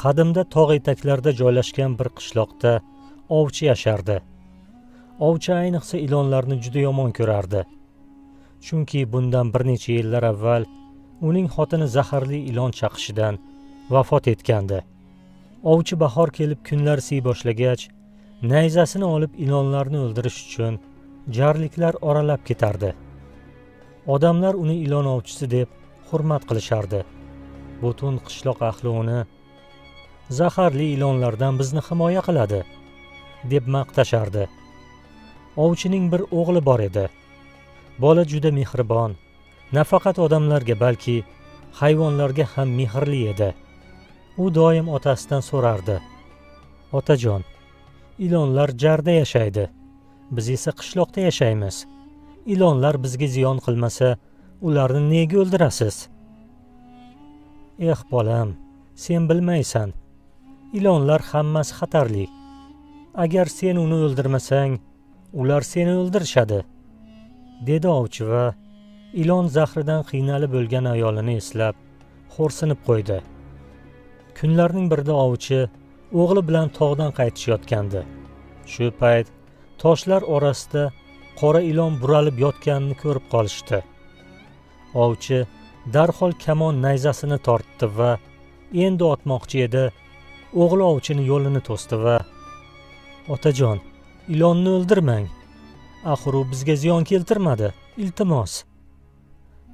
Qadimda tog' etaklarida joylashgan bir qishloqda ovchi yashardi. Ovchi ayniqsa ilonlarni juda yomon ko'rardi. Chunki bundan bir necha yillar avval uning xotini zaharli ilon chaqishidan vafot etgandi. Ovchi bahor kelib kunlar isiy boshlagach, nayzasini olib ilonlarni o'ldirish uchun jarliklar oralab ketardi. Odamlar uni ilon ovchisi deb hurmat qilishardi. Butun qishloq ahli uni zaharli ilonlardan bizni himoya qiladi deb maqtashardi. Ovchining bir o'g'li bor edi. Bola juda mehribon, nafaqat odamlarga balki hayvonlarga ham mehrli edi. U doim otasidan so'rardi: "Otajon, ilonlar jarda yashaydi, biz esa qishloqda yashaymiz. Ilonlar bizga ziyon qilmasa, ularni nega o'ldirasiz?" "Eh bolam, sen bilmaysan. Ilonlar hammasi xatarli. Agar sen uni o'ldirmasang, ular seni o'ldirishadi", dedi ovchi va ilon zahridan qiynalib o'lgan ayolini eslab xo'rsinib qo'ydi. Kunlarning birida ovchi o'g'li bilan tog'dan qaytishayotgandi. Shu payt toshlar orasida qora ilon buralib yotganini ko'rib qolishdi. Ovchi darhol kamon nayzasini tortdi va endi otmoqchi edi. O'g'li ovchini yo'lini to'sdi va "Otajon, ilonni o'ldirmang. Axir u bizga ziyon keltirmadi, iltimos",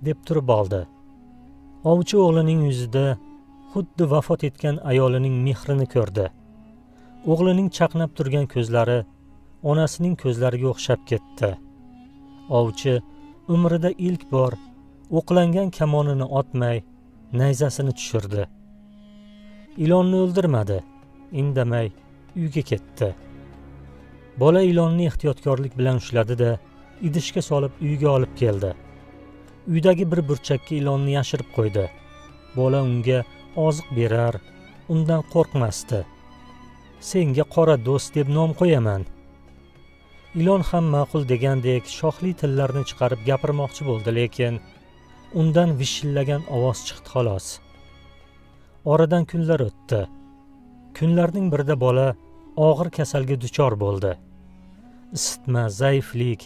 deb turib oldi. Ovchi o'g'lining yuzida xuddi vafot etgan ayolining mehrini ko'rdi. O'g'lining chaqnab turgan ko'zlari onasining ko'zlariga o'xshab ketdi. Ovchi umrida ilk bor o'qlangan kamonini otmay, nayzasini tushirdi. Ilonni o'ldirmadi, indamay uyga ketdi. Bola ilonni ehtiyotkorlik bilan ushladi-da, idishga solib uyga olib keldi. Uydagi bir burchakka ilonni yashirib qo'ydi. Bola unga oziq berar, undan qo'rqmasdi. "Senga qora do'st deb nom qo'yaman." Ilon ham ma'qul degandek shoxli tillarni chiqarib gapirmoqchi bo'ldi, lekin undan vishillagan ovoz chiqdi xolos. Oradan kunlar o'tdi. Kunlarning birida bola og'ir kasalga duchor bo'ldi. Isitma, zaiflik,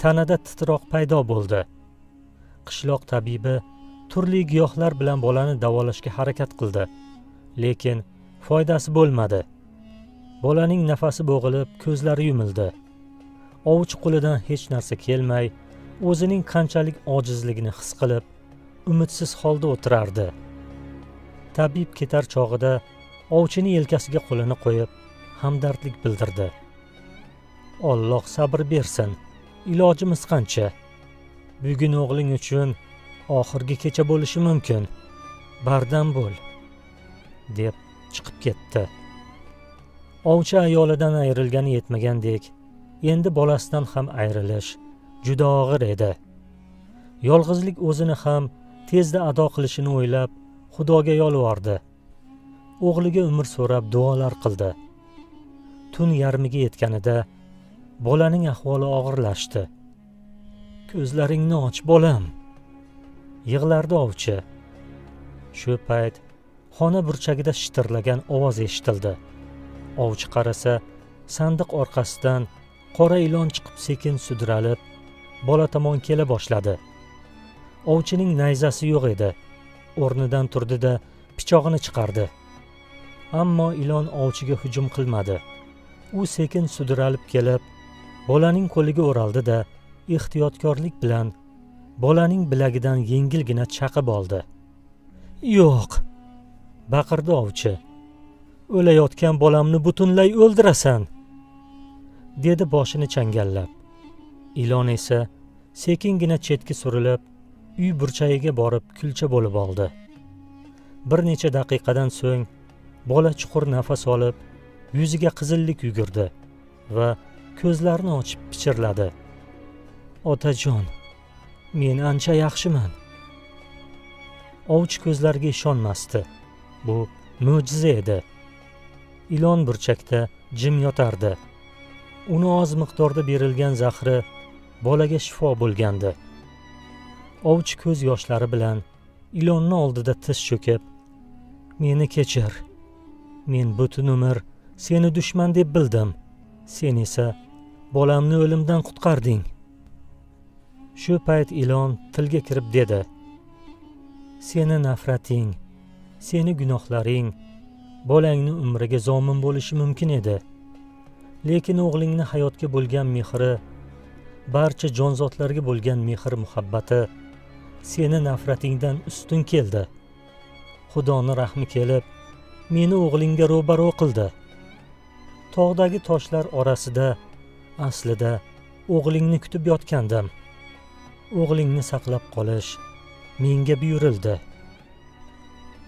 tanada titroq paydo bo'ldi. Qishloq tabibi turli giyohlar bilan bolani davolashga harakat qildi, lekin foydasi bo'lmadi. Bolaning nafasi bo'g'ilib, ko'zlari yumildi. Ovchi qo'lidan hech narsa kelmay, o'zining qanchalik ojizligini his qilib, umidsiz holda o'tirardi. Tabib ketar chog'ida ovchini yelkasiga qo'lini qo'yib, hamdardlik bildirdi. "Alloh sabr bersin. Ilojimiz qancha. Bugun o'g'ling uchun oxirgi kecha bo'lishi mumkin. Bardam bo'l", deb chiqib ketdi. Ovchi ayolidan ayrilgani yetmagandek, endi bolasidan ham ayrilish juda og'ir edi. Yolg'izlik o'zini ham tezda ado qilishini o'ylab Xudoga yolvordi. O'g'liga umr so'rab duolar qildi. Tun yarmiga yetganida bolaning ahvoli og'irlashdi. "Ko'zlaringni och, bolam", yig'lardi ovchi. Shu payt xona burchagida shitirlagan ovoz eshitildi. Ovchi qarasa, sandiq orqasidan qora ilon chiqib sekin sudralib bola tomon kela boshladi. Ovchining nayzasi yo'q edi. O'rnidan turdi-da pichog'ini chiqardi. Ammo ilon ovchiga hujum qilmadi. U sekin sudralib kelib, bolaning qo'liga o'raldi-da, ehtiyotkorlik bilan bolaning bilagidan yengilgina chaqib oldi. "Yo'q", baqirdi ovchi. "O'layotgan bolamni butunlay o'ldirasan", dedi boshini changallab. Ilon esa sekingina chetga surilib, uy burchagiga borib kulcha bo'lib oldi. Bir necha daqiqadan so'ng bola chuqur nafas olib, yuziga qizillik yugurdi va ko'zlarini ochib pichirladi: "Otajon, men ancha yaxshiman." Ovchi ko'zlariga ishonmasdi. Bu mo'jiza edi. Ilon burchakda jim yotardi. Uni oz miqdorda berilgan zahri bolaga shifo bo'lgandi. Ovchi ko'z yoshlari bilan ilonni oldida tiz cho'kib: "Meni kechir. Men butun umr seni dushman deb bildim. Sen esa bolamni o'limdan qutqarding. Shu payt ilon tilga kirib dedi: Seni nafrating, seni gunohlaring bolangni umriga zomin bo'lishi mumkin edi. Lekin o'g'lingni hayotga bo'lgan mehri, barcha jonzotlarga bo'lgan mehr muhabbati seni nafratingdan ustun keldi. Xudoni rahmi kelib, meni o'g'lingga ro'baro qildi. Tog'dagi toshlar orasida aslida o'g'lingni kutib yotgandim. O'g'lingni saqlab qolish menga buyurildi,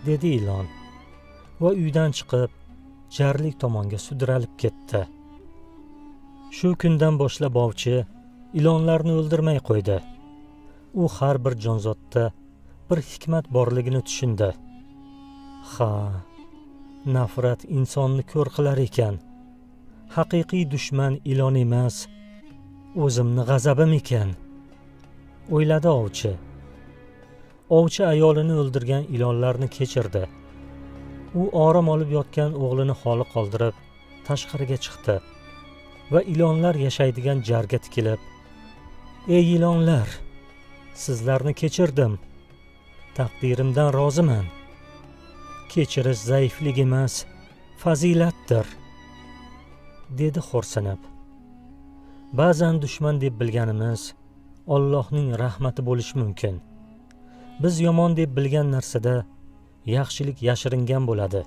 dedi ilon va uydan chiqib jarlik tomonga sudralib ketdi. Shu kundan boshlab ovchi ilonlarni o'ldirmay qo'ydi. U har bir jonzotda bir hikmat borligini tushundi. Ha, nafrat insonni ko'r qilar ekan. Haqiqiy dushman ilon emas, o'zimni g'azabim ekan, o'yladi ovchi. Ovchi ayolini o'ldirgan ilonlarni kechirdi. U orom olib yotgan o'g'lini xoli qoldirib tashqariga chiqdi va ilonlar yashaydigan jarga tikilib: Ey ilonlar, sizlarni kechirdim. Taqdirimdan roziman. Kechirish zaiflik emas, fazilatdir, dedi xo'rsinib. Ba'zan dushman deb bilganimiz Allohning rahmati bo'lishi mumkin. Biz yomon deb bilgan narsada yaxshilik yashiringan bo'ladi.